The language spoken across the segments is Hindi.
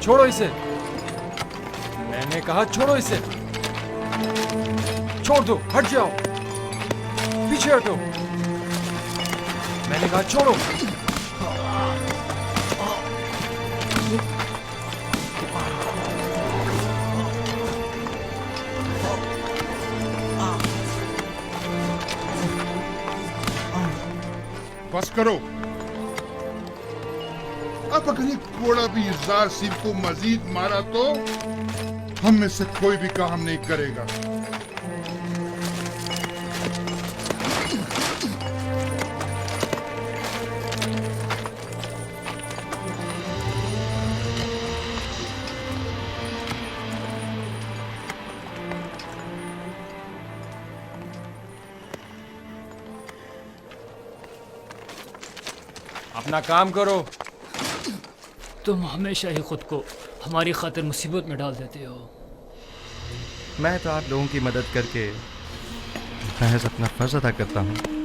छोड़ो इसे। मैंने कहा छोड़ो इसे। छोड़ दो, हट जाओ, पीछे हटो। मैंने कहा छोड़ो। बस करो। अब अगर ये घोड़ा भी यूज़ार सिंह को मजीद मारा तो हम में से कोई भी काम नहीं करेगा। अपना काम करो। तुम हमेशा ही खुद को हमारी खातिर मुसीबत में डाल देते हो। मैं तो आप लोगों की मदद करके महज अपना फर्ज अदा करता हूँ।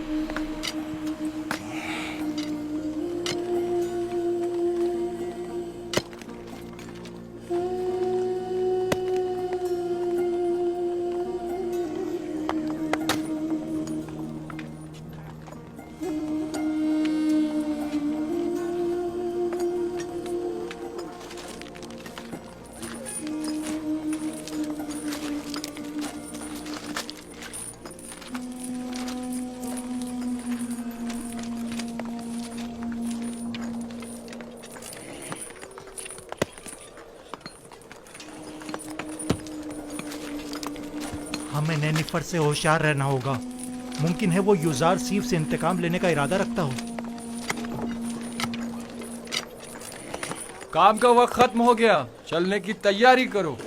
हमें नेनिफर से होशियार रहना होगा। मुमकिन है वो यूज़ार सीफ से इंतकाम लेने का इरादा रखता हो। काम का वक्त खत्म हो गया, चलने की तैयारी करो।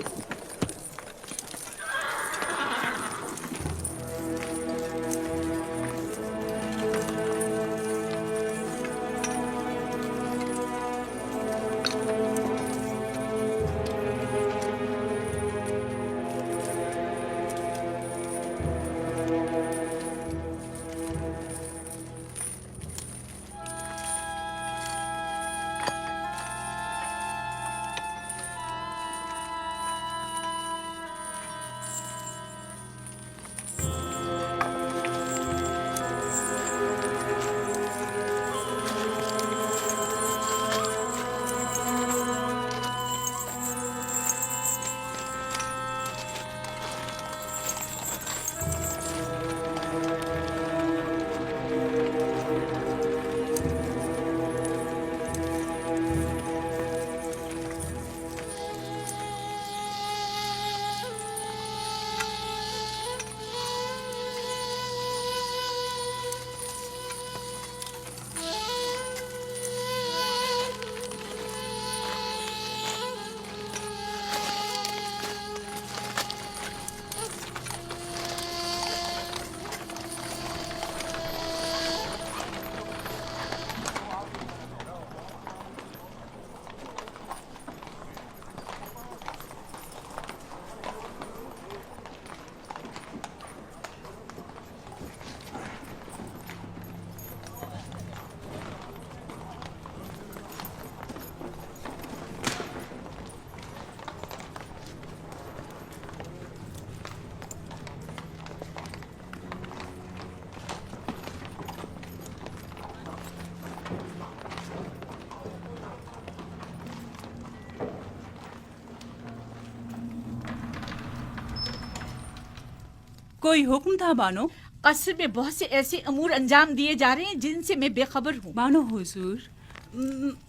कोई हुक्म था बानो? कसर में बहुत से ऐसे अमूर अंजाम दिए जा रहे हैं जिनसे मैं बेखबर हूँ। बानो हुजूर,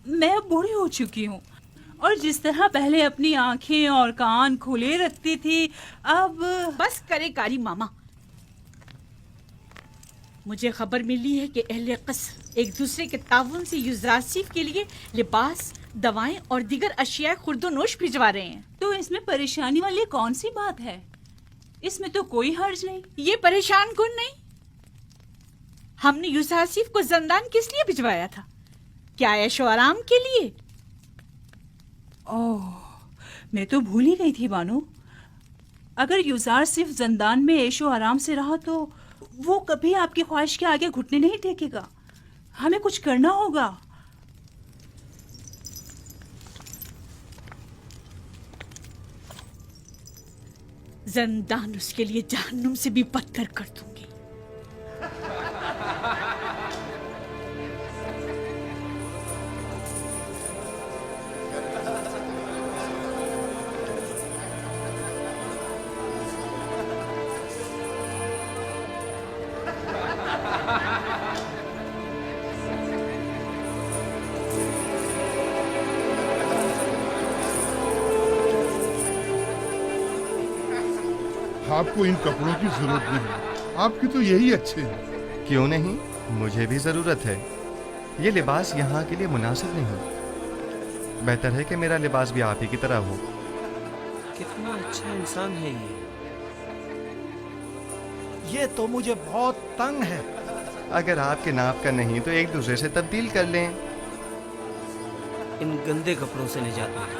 मैं अब बूढ़ी हो चुकी हूँ और जिस तरह पहले अपनी आंखें और कान खुले रखती थी, अब बस करे कारी मामा। मुझे खबर मिली है कि अहले कसर एक दूसरे के ताउन से यूज़रासिफ के लिए लिबास, दवाएं और दीगर अशिया खुर्दोनोश भिजवा रहे हैं। तो इसमें परेशानी वाली कौन सी बात है? इसमें तो कोई हर्ज नहीं। ये परेशान कौन नहीं। हमने यूसुफ को जंदान किस लिए भिजवाया था? क्या ऐशो आराम के लिए? ओह, मैं तो भूल ही गई थी बानो। अगर यूज़ार सिर्फ जंदान में ऐशो आराम से रहा तो वो कभी आपकी ख्वाहिश के आगे घुटने नहीं टेकेगा। हमें कुछ करना होगा। जंदान उसके लिए जहन्नुम से भी बदतर कर दूंगी। आपको इन कपड़ों की जरूरत नहीं, आपके तो यही अच्छे हैं। क्यों नहीं, मुझे भी ज़रूरत है। ये लिबास यहाँ के लिए मुनासिब नहीं। बेहतर है कि मेरा लिबास भी आप ही की तरह हो। कितना अच्छा इंसान है ये तो मुझे बहुत तंग है। अगर आपके नाप का नहीं तो एक दूसरे से तब्दील कर लें। इन गंदे कपड़ों से निजात मिली।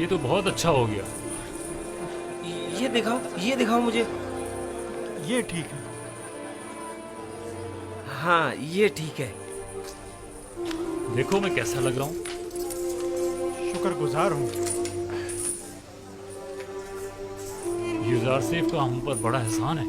ये तो बहुत अच्छा हो गया। ये दिखाओ मुझे। ये ठीक है। हाँ ये ठीक है। देखो मैं कैसा लग रहा हूँ। शुक्रगुजार हूँ। यूजार सेफ का हम पर बड़ा एहसान है।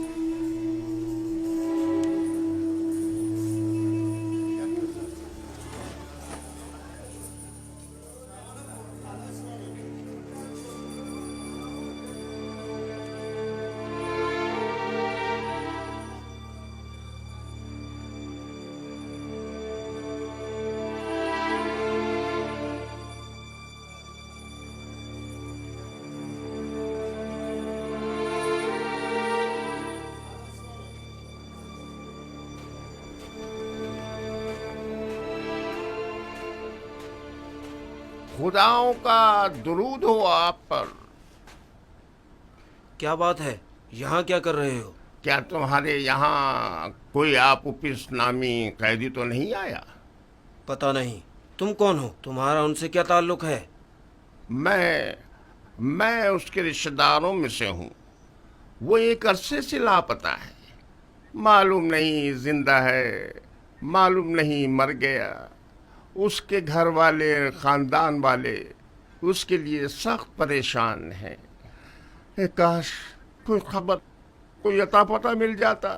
खुदाओं का दुरूद हो आप पर। क्या बात है, यहाँ क्या कर रहे हो? क्या तुम्हारे यहाँ कोई आपुपिस नामी कैदी तो नहीं आया? पता नहीं। तुम कौन हो? तुम्हारा उनसे क्या ताल्लुक है? मैं उसके रिश्तेदारों में से हूँ। वो एक अरसे से लापता है। मालूम नहीं जिंदा है, मालूम नहीं मर गया। उसके घर वाले, खानदान वाले उसके लिए सख्त परेशान हैं। काश कोई खबर, कोई अता पता मिल जाता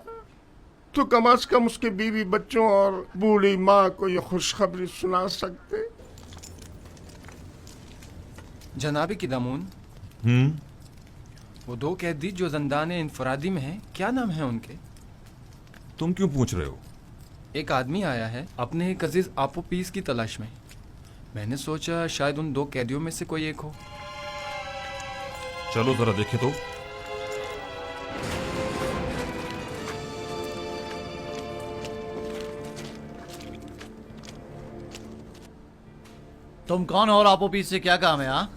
तो कम से कम उसके बीवी बच्चों और बूढ़ी माँ को ये खुशखबरी सुना सकते। जनाबी किदामून, वो दो कैदी जो जंदान इनफरादी में हैं, क्या नाम है उनके? तुम क्यों पूछ रहे हो? एक आदमी आया है अपने एक अजीज आपोपीस की तलाश में। मैंने सोचा शायद उन दो कैदियों में से कोई एक हो। चलो जरा देखे तो। तुम कौन हो और आपोपीस से क्या काम है? हाँ,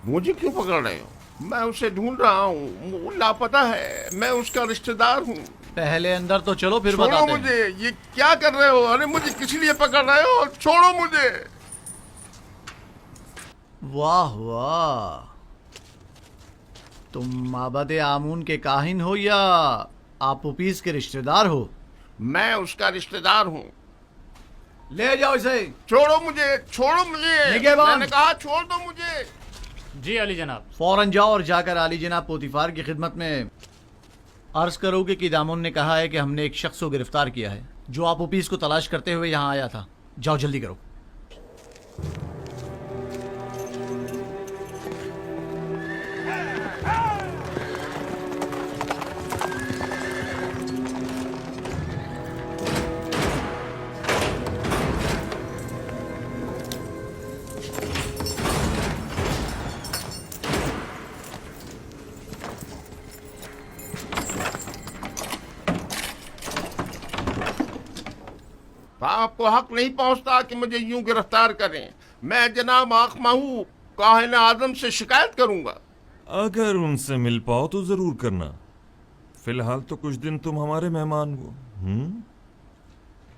मुझे क्यों पकड़ रहे हो? मैं उसे ढूंढ रहा हूँ, वो लापता है। मैं उसका रिश्तेदार हूँ। पहले अंदर तो चलो, फिर छोड़ो बताते हैं। मुझे। ये क्या कर रहे हो? अरे मुझे किस लिए पकड़ रहे हो? छोड़ो मुझे। वाह वाह, तुम माबद आमून के काहिन हो या आपोपीस के रिश्तेदार हो? मैं उसका रिश्तेदार हूँ। ले जाओ इसे। छोड़ो मुझे, छोड़ो मुझे। निगहबान। मैंने कहा छोड़ दो मुझे। जी अली जनाब। फौरन जाओ और जाकर आली जनाब पोतीफार की खिदमत में अर्ज करोगे कि दामोन ने कहा है कि हमने एक शख्स को गिरफ्तार किया है जो आपोपीस को तलाश करते हुए यहाँ आया था। जाओ जल्दी करो। आपको हक नहीं पहुंचता कि मुझे यूं गिरफ्तार करें। मैं जनाब आखमा हूँ, काहिन आजम से शिकायत करूंगा। अगर उनसे मिल पाओ तो जरूर करना। फिलहाल तो कुछ दिन तुम हमारे मेहमान हो।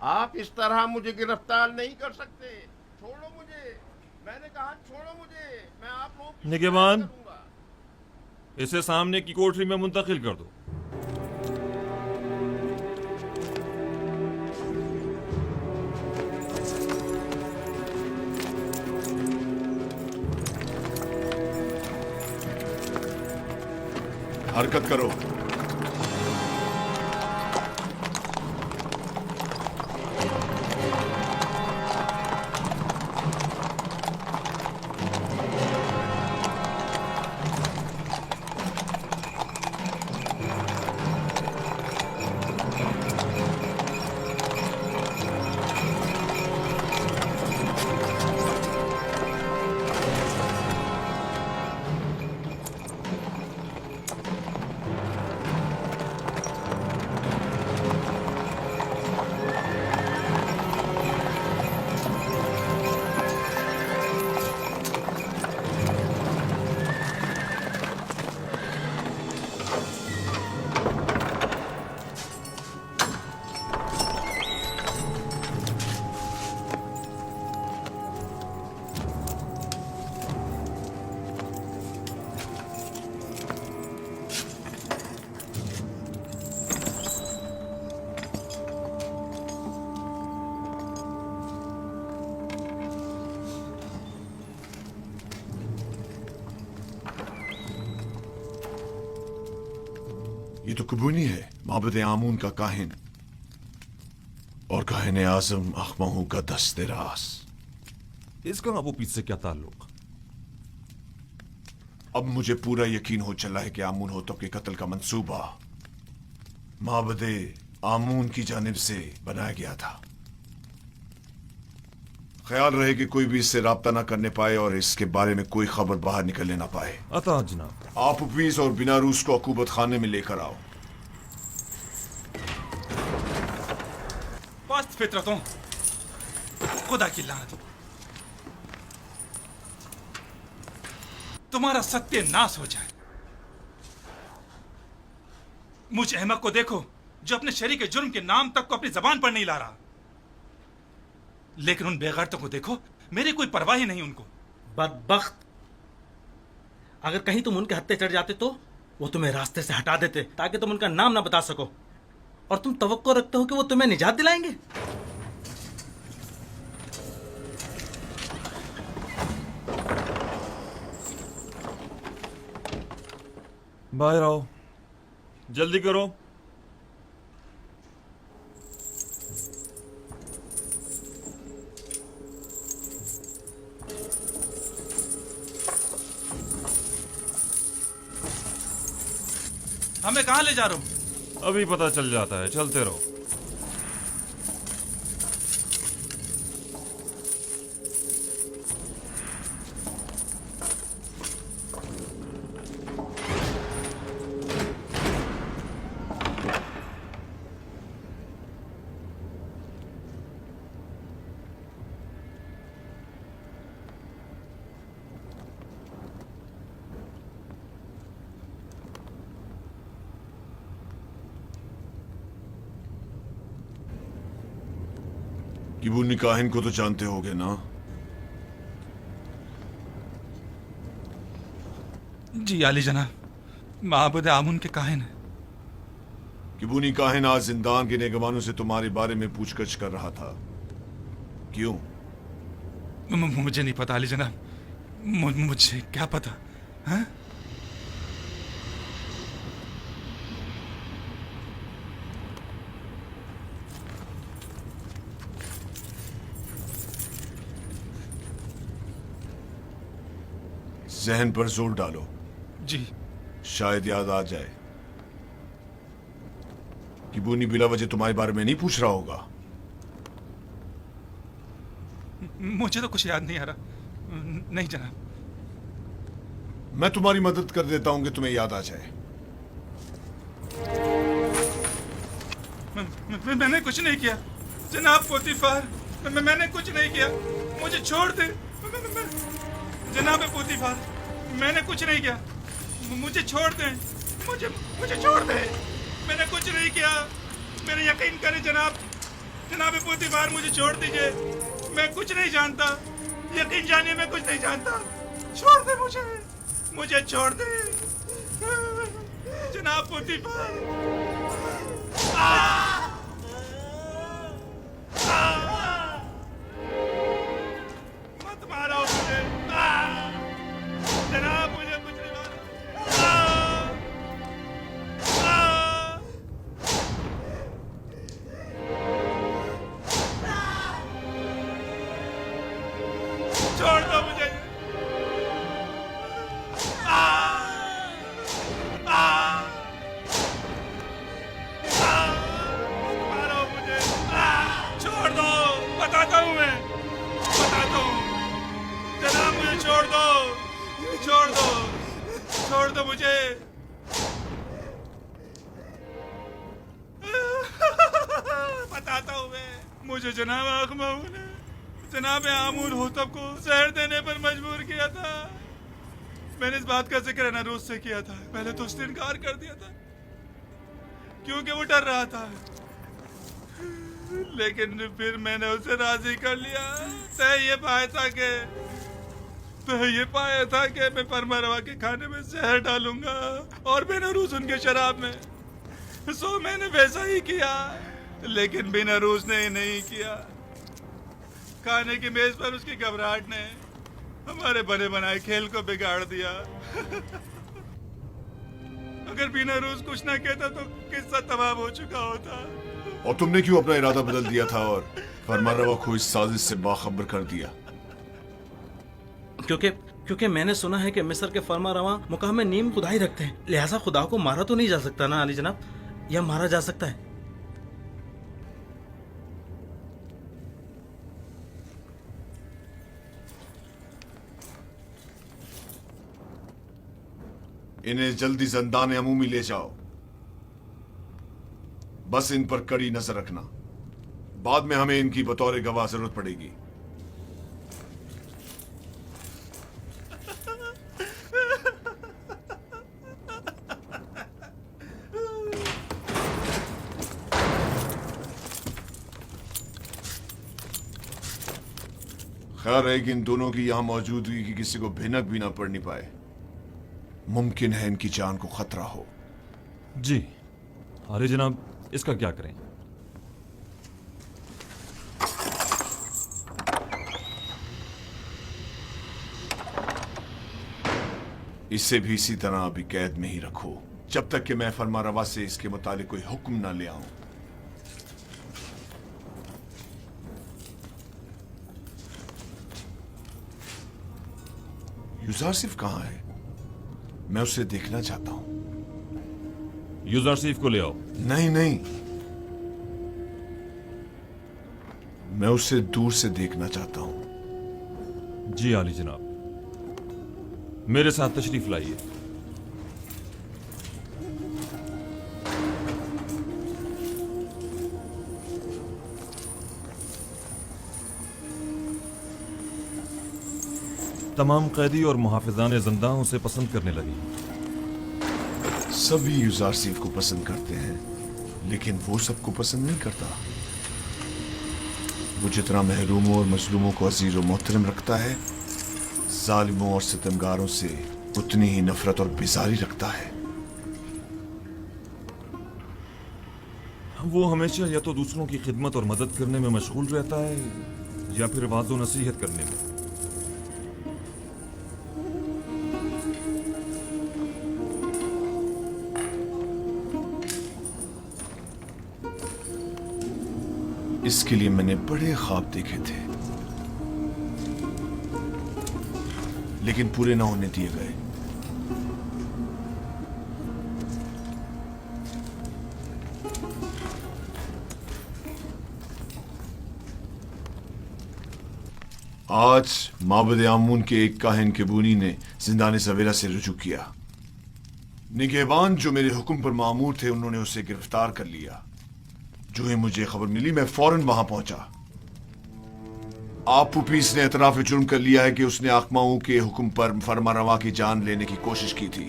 आप इस तरह मुझे गिरफ्तार नहीं कर सकते। छोड़ो मुझे। मैंने कहा छोड़ो मुझे। मैं आप लोगों की निगहबान, शिकायत करूंगा। इसे सामने की कोठरी में मुंतकिल कर दो। हरकत करो। ये तो कुबूनी है, माबद आमून का काहिन और काहिन आजम अखमहू का दस्ते रास। इसका अबू पीस से क्या ताल्लुक? अब मुझे पूरा यकीन हो चला है कि आमून होतों के कत्ल का मंसूबा माबद आमून की जानिब से बनाया गया था। ख्याल रहे कि कोई भी इससे राब्ता ना करने पाए और इसके बारे में कोई खबर बाहर निकलने ना पाए। अता जनाब। आप उपीस और बिना रूस को अकूबत खाने में लेकर आओ। पास्त फितरतों, खुदा की लानत, तुम्हारा सत्यानाश हो जाए। मुझ अहमक को देखो जो अपने शरीक के जुर्म के नाम तक को अपनी जबान पर नहीं ला रहा, लेकिन उन बेगैरतों को देखो, मेरी कोई परवाह ही नहीं उनको। बदबख्त, अगर कहीं तुम उनके हत्थे चढ़ जाते तो वो तुम्हें रास्ते से हटा देते ताकि तुम उनका नाम ना बता सको, और तुम तवक्को रखते हो कि वो तुम्हें निजात दिलाएंगे। बाहर आओ, जल्दी करो। हमें कहां ले जा रहे हो? अभी पता चल जाता है, चलते रहो। किबूनी काहिन को तो जानते होगे ना? जी आली जनाब, माबूद आमुन के काहिन है। किबूनी काहिन आज जिंदान के नेगवानों से तुम्हारे बारे में पूछगछ कर रहा था। क्यों? मुझे नहीं पता आली जनाब, मुझे क्या पता है? जहन पर जोर डालो। जी। शायद याद आ जाए। किबूनी बिला वजह तुम्हारे बारे में नहीं पूछ रहा होगा। मुझे तो कुछ याद नहीं आ रहा। नहीं जनाब। मैं तुम्हारी मदद कर देता हूं कि तुम्हें याद आ जाए। मैंने कुछ नहीं किया जनाब पोतीफार, मैंने कुछ नहीं किया, मुझे छोड़ दे जनाब पोतीफार, मैंने कुछ नहीं किया, मुझे छोड़ दे, मुझे छोड़ दे, मैंने कुछ नहीं किया, मेरे यकीन करें जनाब पोतीफार, मुझे छोड़ दीजिए, मैं कुछ नहीं जानता, यकीन जानिए मैं कुछ नहीं जानता, छोड़ दे मुझे छोड़ दे जनाब पोतीफार। मत मारो मुझे जनाब, मुझे कुछ नहीं मारो। छोड़ दो मुझे। मारो मुझे, छोड़ दो, बताता हूँ मैं, बताता हूँ। जनाब मुझे छोड़ दो, छोड़ दो, छोड़ दो मुझे। बताता हूँ मैं, मुझे जनाब आखमाऊ ने जनाब आमूर होतब को जहर देने पर मजबूर किया था। मैंने इस बात का जिक्र अनारूस से किया था। पहले तो उसने इनकार कर दिया था क्योंकि वो डर रहा था, लेकिन फिर मैंने उसे राजी कर लिया। तय ये पाया था कि मैं परमारवा के खाने में जहर डालूंगा और बेनरूस उनके शराब में। सो मैंने वैसा ही किया, लेकिन बेनरूस ने नहीं किया। खाने की मेज पर उसकी घबराहट ने हमारे बने बनाए खेल को बिगाड़ दिया। अगर बेनरूस कुछ ना कहता तो किस्सा तमाम हो चुका होता। और तुमने क्यों अपना इरादा बदल दिया था और फरमानरवा को इस साजिश से बाखबर कर दिया? क्योंकि मैंने सुना है कि मिस्र के फरमारवा मुकाम में नीम खुदाई रखते हैं, लिहाजा खुदा को मारा तो नहीं जा सकता ना अली जनाब, या मारा जा सकता है? इन्हें जल्दी ज़ंदान अमूमी ले जाओ। बस इन पर कड़ी नजर रखना, बाद में हमें इनकी बतौर गवाह जरूरत पड़ेगी। खैर है कि इन दोनों की यहां मौजूदगी की किसी को भिनक भी ना पड़नी पाए। मुमकिन है इनकी जान को खतरा हो। जी अरे जनाब, इसका क्या करें? इसे भी इसी तरह अभी कैद में ही रखो, जब तक कि मैं फरमारवा से इसके मुतालिक कोई हुक्म ना ले आऊं। यूजारसिफ कहां है? मैं उसे देखना चाहता हूं। यूजारसिफ को ले आओ। नहीं नहीं, मैं उसे दूर से देखना चाहता हूं। जी आली जनाब, मेरे साथ तशरीफ लाइए। तमाम कैदी और मुहाफिजान ज़िंदा उसे पसंद करने लगी। सभी यूजारसिफ को पसंद करते हैं, लेकिन वो सबको पसंद नहीं करता। वो जितना महरूमों और मजलूमों को अजीज और मोहतरम रखता है, जालिमों और सितमगारों से उतनी ही नफरत और बेजारी रखता है। वो हमेशा या तो दूसरों की खिदमत और मदद करने में मशगूल रहता है या फिर वाज़ो नसीहत करने में। इसके लिए मैंने बड़े ख्वाब देखे थे, लेकिन पूरे ना होने दिए गए। आज माबद आमून के एक काहिन केबूनी ने जिंदाने सवेरा से रुजू किया। निगहबान जो मेरे हुक्म पर मामूर थे, उन्होंने उसे गिरफ्तार कर लिया। जो ही मुझे खबर मिली, मैं फौरन वहां पहुंचा। आप पुपीस ने एतराफ जुर्म कर लिया है कि उसने आकमाओं के हुक्म पर फरमारवा की जान लेने की कोशिश की थी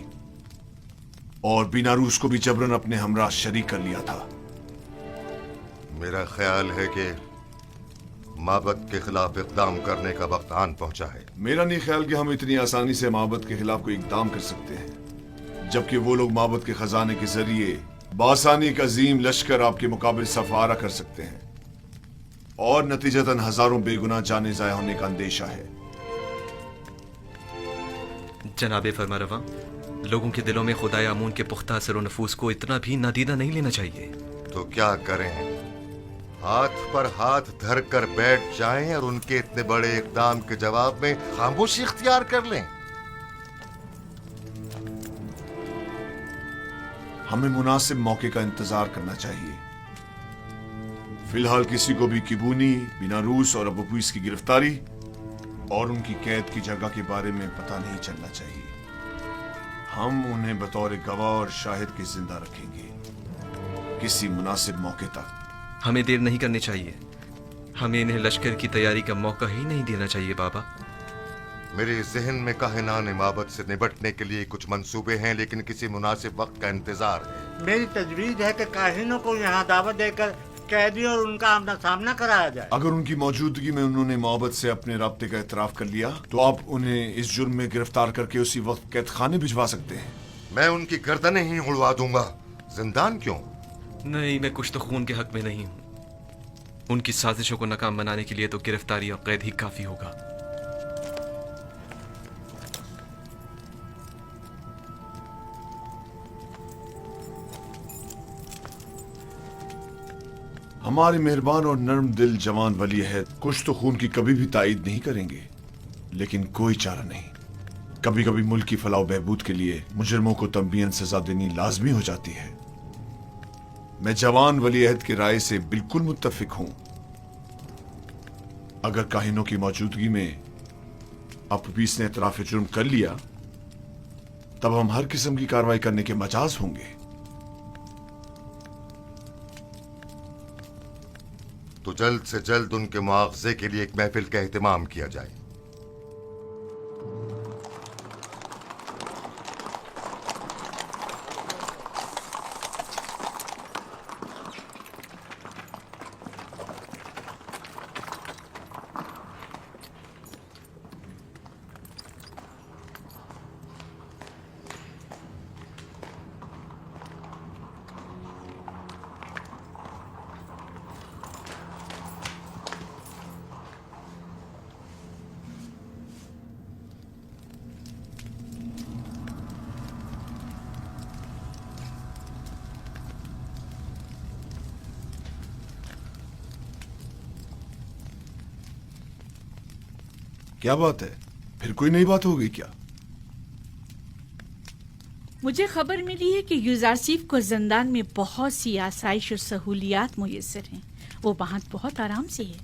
और बीनारूस को भी जबरन अपने हमरा शरीक कर लिया था। मेरा ख्याल है कि माबद के खिलाफ इकदाम करने का वक्त आन पहुंचा है। मेरा नहीं ख्याल कि हम इतनी आसानी से माबद के खिलाफ कोई इकदाम कर सकते हैं, जबकि वो लोग माबद के खजाने के जरिए बासानी का अजीम लश्कर आपके मुकाबले सफारा कर सकते हैं और नतीजतन हजारों बेगुनाह जाने जाया होने का अंदेशा है। जनाबे फरमारवा, लोगों के दिलों में खुदाए आमून के पुख्ता असर और नफूस को इतना भी नादीदा नहीं लेना चाहिए। तो क्या करें? हाथ पर हाथ धर कर बैठ जाएं और उनके इतने बड़े इकदाम के जवाब में खामोशी इख्तियार कर लें। हमें मुनासिब मौके का इंतजार करना चाहिए। फिलहाल किसी को भी किबूनी, बिना रूस और अबू पीस की गिरफ्तारी और उनकी कैद की जगह के बारे में पता नहीं चलना चाहिए। हम उन्हें बतौर गवाह और शाहिद के जिंदा रखेंगे किसी मुनासिब मौके तक। हमें देर नहीं करनी चाहिए। हमें इन्हें लश्कर की तैयारी का मौका ही नहीं देना चाहिए बाबा। मेरे जहन में काहिनान इमामत से निपटने के लिए कुछ मंसूबे हैं, लेकिन किसी मुनासिब वक्त का इंतजार है। मेरी तजवीज है कि काहिनों को यहाँ दावत देकर कैदी और उनका आमना सामना कराया जाए। अगर उनकी मौजूदगी में उन्होंने मोहब्बत से अपने राब्ते का एतराफ कर लिया तो आप उन्हें इस जुर्म में गिरफ्तार करके उसी वक्त कैद खाने भिजवा सकते हैं। मैं उनकी गर्दनें ही उड़वा दूंगा, जिंदान क्यों? नहीं, मैं कुछ तो खून के हक में नहीं हूं। उनकी साजिशों को नाकाम बनाने के लिए तो गिरफ्तारी और कैद ही काफी होगा। हमारे मेहरबान और नर्म दिल जवान वली अहद कुछ तो खून की कभी भी तायद नहीं करेंगे, लेकिन कोई चारा नहीं। कभी कभी मुल्क की फलाह बहबूद के लिए मुजरिमों को तंबीहन सजा देनी लाजमी हो जाती है। मैं जवान वली अहद की राय से बिल्कुल मुत्तफिक हूं। अगर काहिनों की मौजूदगी में अबू पीस ने इतराफ जुर्म कर लिया तब हम हर किस्म की कार्रवाई करने के मजाज होंगे। तो जल्द से जल्द उनके मुआवजे के लिए एक महफिल का एहतमाम किया जाए। क्या बात है, फिर कोई नई बात हो गई क्या? मुझे खबर मिली है कि यूजारसीफ को जिंदान में बहुत सी आसाइश और सहूलियात मुयस्सर हैं। वो वहां बहुत आराम से है।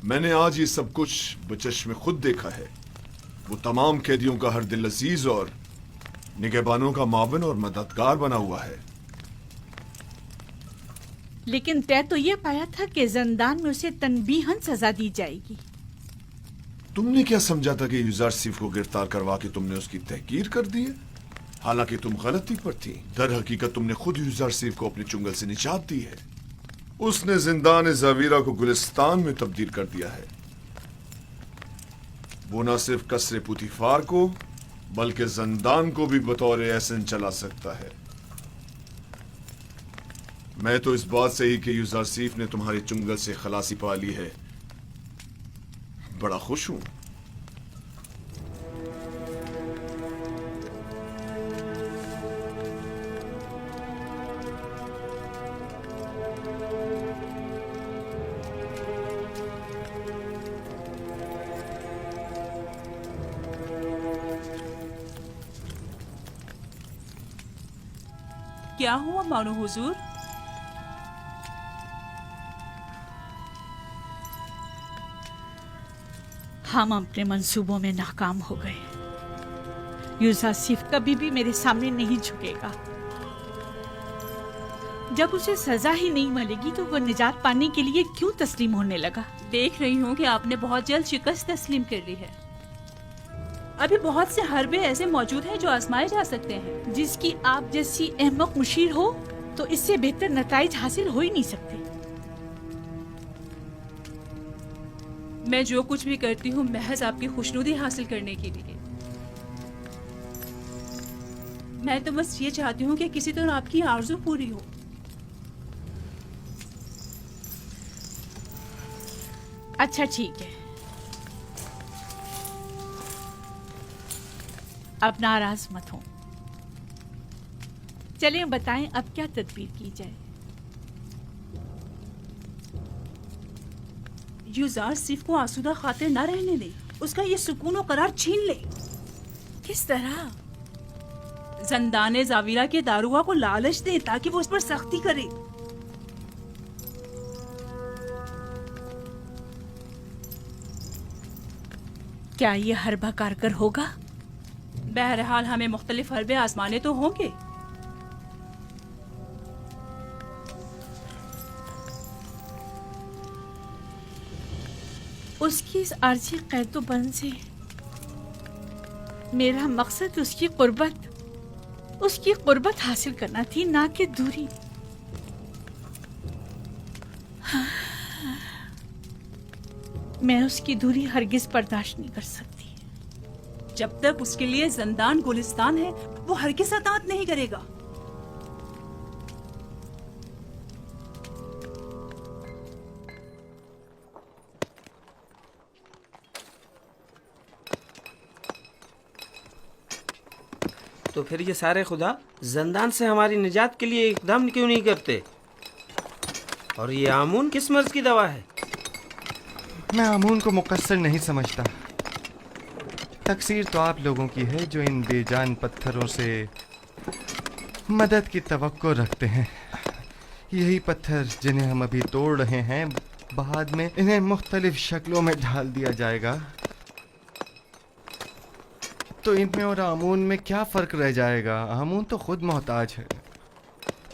मैंने आज ये सब कुछ बचश्मे खुद देखा है। वो तमाम कैदियों का हर दिल अजीज और निगहबानों का मावन और मददगार बना हुआ है। लेकिन तय तो ये पाया था कि जिंदान में उसे तनबीहन सजा दी जाएगी। तुमने क्या समझा था कि यूजारसीफ को गिरफ्तार करवा के तुमने उसकी तहकीर कर दी है? हालांकि तुम गलती पर थी। दर हकीकत तुमने खुद यूजारसीफ को अपने चुंगल से निजात दी है। उसने जिंदान ज़वीरा को गुलिस्तान में तब्दील कर दिया है। वो न सिर्फ कसरे पुतिफार को बल्कि जिंदान को भी बतौर एहसन चला सकता है। मैं तो इस बात से ही कि यूजारसीफ ने तुम्हारे चुंगल से खलासी पा ली है बड़ा खुश हूं। क्या हुआ मानो हुजूर? हम अपने मंसूबों में नाकाम हो गए। यूजारसीफ कभी भी मेरे सामने नहीं झुकेगा। जब उसे सजा ही नहीं मिलेगी तो वो निजात पाने के लिए क्यों तस्लीम होने लगा? देख रही हूँ कि आपने बहुत जल्द शिकस्त तस्लीम कर ली है। अभी बहुत से हरबे ऐसे मौजूद हैं जो आजमाए जा सकते हैं। जिसकी आप जैसी अहमक मुशीर हो तो इससे बेहतर नताइज हासिल हो ही नहीं सकते। मैं जो कुछ भी करती हूँ महज आपकी खुशनुदी हासिल करने के लिए। मैं तो बस ये चाहती हूँ कि किसी तरह आपकी आरज़ू पूरी हो। अच्छा ठीक है, अब नाराज मत हो। चलें बताएं अब क्या तदबीर की जाए। युजार सिर्फ को आसूदा खातिर ना रहने दे, उसका ये सुकून और करार छीन ले। किस तरह? जंदाने जाविरा के दारुआ को लालच दे ताकि वो उस पर सख्ती करे। क्या ये हरबा कारगर होगा? बहरहाल हमें मुख्तलिफ हरबे आजमाने तो होंगे। उसकी इस आर्जी कैदोबंद से मेरा मकसद उसकी कुर्बत हासिल करना थी, ना कि दूरी। मैं उसकी दूरी हरगिज बर्दाश्त नहीं कर सकती। जब तक उसके लिए जिंदान गुलिस्तान है, वो हरगिज अतात नहीं करेगा। तो फिर ये सारे खुदा जंदान से हमारी निजात के लिए इकदाम क्यों नहीं करते? और ये आमून किस मर्ज की दवा है? मैं आमून को मुकस्सर नहीं समझता। तकसीर तो आप लोगों की है जो इन बेजान पत्थरों से मदद की तवक्को रखते हैं। यही पत्थर जिन्हें हम अभी तोड़ रहे हैं, बाद में इन्हें मुख्तलिफ शक्लों में ढाल दिया जाएगा। तो इनमें और आमून में क्या फ़र्क रह जाएगा? आमून तो खुद मोहताज है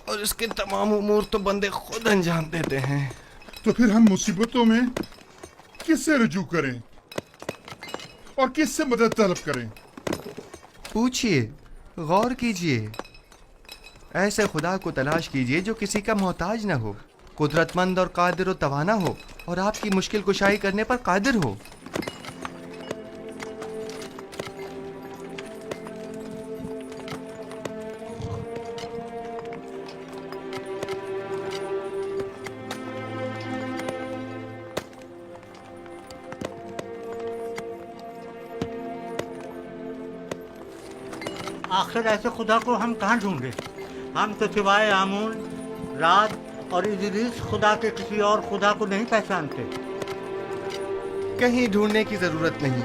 और इसके तमाम उमूर तो बंदे खुद अंजाम देते हैं। तो फिर हम मुसीबतों में किससे रुजू करें और किससे मदद तलब करें? पूछिए, गौर कीजिए, ऐसे खुदा को तलाश कीजिए जो किसी का मोहताज न हो, कुदरतमंद और कादिर और तवाना हो और आपकी मुश्किल कुशाई करने पर कादिर हो। आखिर ऐसे खुदा को हम कहाँ ढूंढे? हम तो सिवाय आमून, राज और इदरीस खुदा के किसी और खुदा को नहीं पहचानते। कहीं ढूंढने की जरूरत नहीं,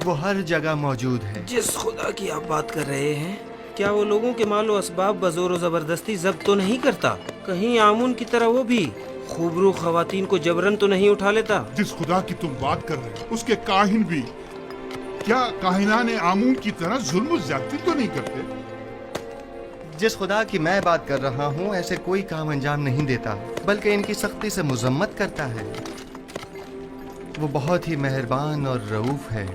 वो हर जगह मौजूद है। जिस खुदा की आप बात कर रहे हैं, क्या वो लोगों के मालो असबाब बजोर जबरदस्ती जब्त तो नहीं करता? कहीं आमून की तरह वो भी खूबरू खवातीन को जबरन तो नहीं उठा लेता? जिस खुदा की तुम बात कर रहे हो, उसके काहिन भी क्या काहिनान आमून की तरह जुल्म ज्यादती तो नहीं करते? जिस खुदा की मैं बात कर रहा हूँ ऐसे कोई काम अंजाम नहीं देता, बल्कि इनकी सख्ती से मुजम्मत करता है। वो बहुत ही मेहरबान और रऊफ है।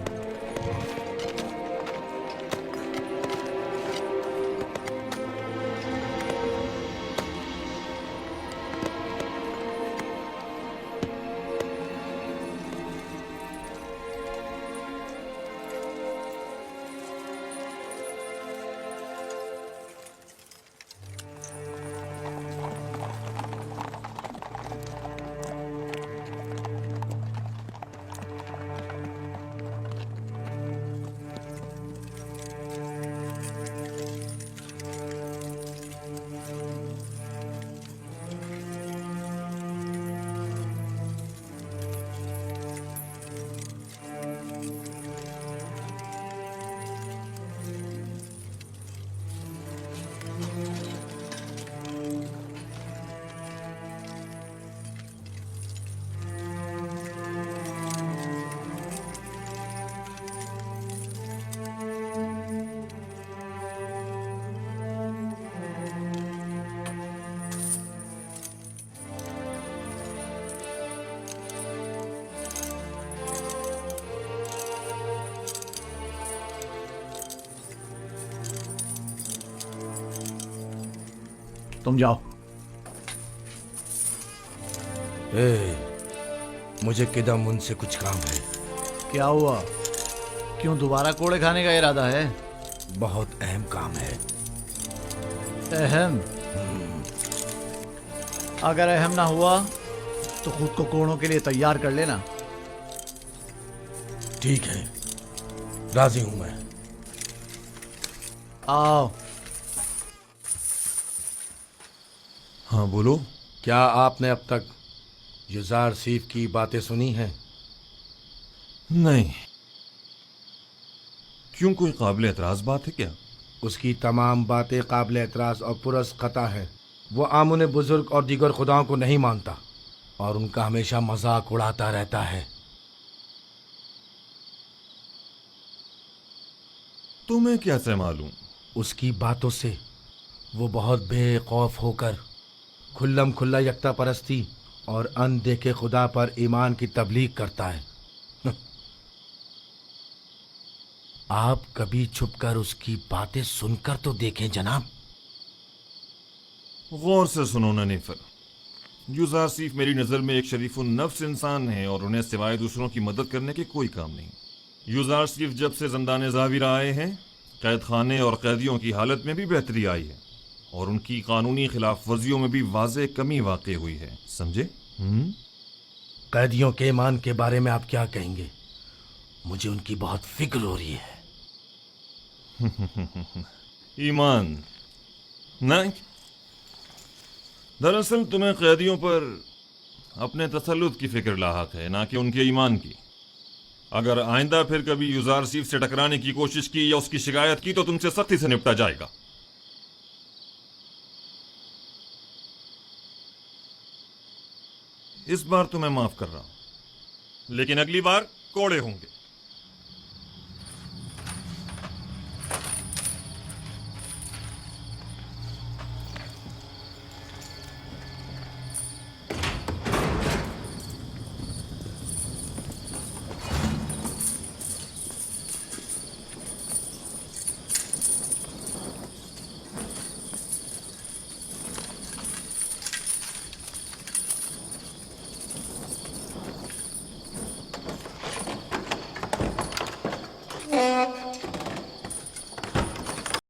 तुम जाओ। मुझे किदम उनसे कुछ काम है। क्या हुआ? क्यों दोबारा कोड़े खाने का इरादा है? बहुत अहम काम है। अहम? अगर अहम ना हुआ तो खुद को कोड़ों के लिए तैयार कर लेना। ठीक है, राजी हूं मैं। आओ। हाँ बोलो। क्या आपने अब तक युजार सीफ की बातें सुनी हैं? नहीं। क्यों, कोई काबिल एतराज बात है क्या? उसकी तमाम बातें काबिल एतराज और पुरस्कता है। वो आमुन बुजुर्ग और दीगर खुदाओं को नहीं मानता और उनका हमेशा मजाक उड़ाता रहता है। तुम्हें कैसे मालूम? उसकी बातों से वो बहुत बेखौफ होकर खुल्लम खुल्ला यकता परस्ती और अनदेखे खुदा पर ईमान की तबलीग करता है। आप कभी छुपकर उसकी बातें सुनकर तो देखें जनाब। गौर से सुनो ननीफर, युजार सीफ मेरी नज़र में एक शरीफुन नफ्स इंसान है और उन्हें सिवाय दूसरों की मदद करने के कोई काम नहीं। युजार सीफ जब से ज़िंदाने ज़ाविरा आए हैं, कैद खाने और कैदियों की हालत में भी बेहतरी आई है और उनकी कानूनी खिलाफ वर्जियों में भी वाज़े कमी वाक़ई हुई है। समझे? कैदियों के ईमान के बारे में आप क्या कहेंगे? मुझे उनकी बहुत फिक्र हो रही है। ईमान नहीं, दरअसल तुम्हें कैदियों पर अपने तसल्लुत की फिक्र लाहक है, ना कि उनके ईमान की। अगर आइंदा फिर कभी युजार सीफ से टकराने की कोशिश की या उसकी शिकायत की तो तुमसे सख्ती से निपटा जाएगा। इस बार तो मैं माफ कर रहा हूं, लेकिन अगली बार कोड़े होंगे।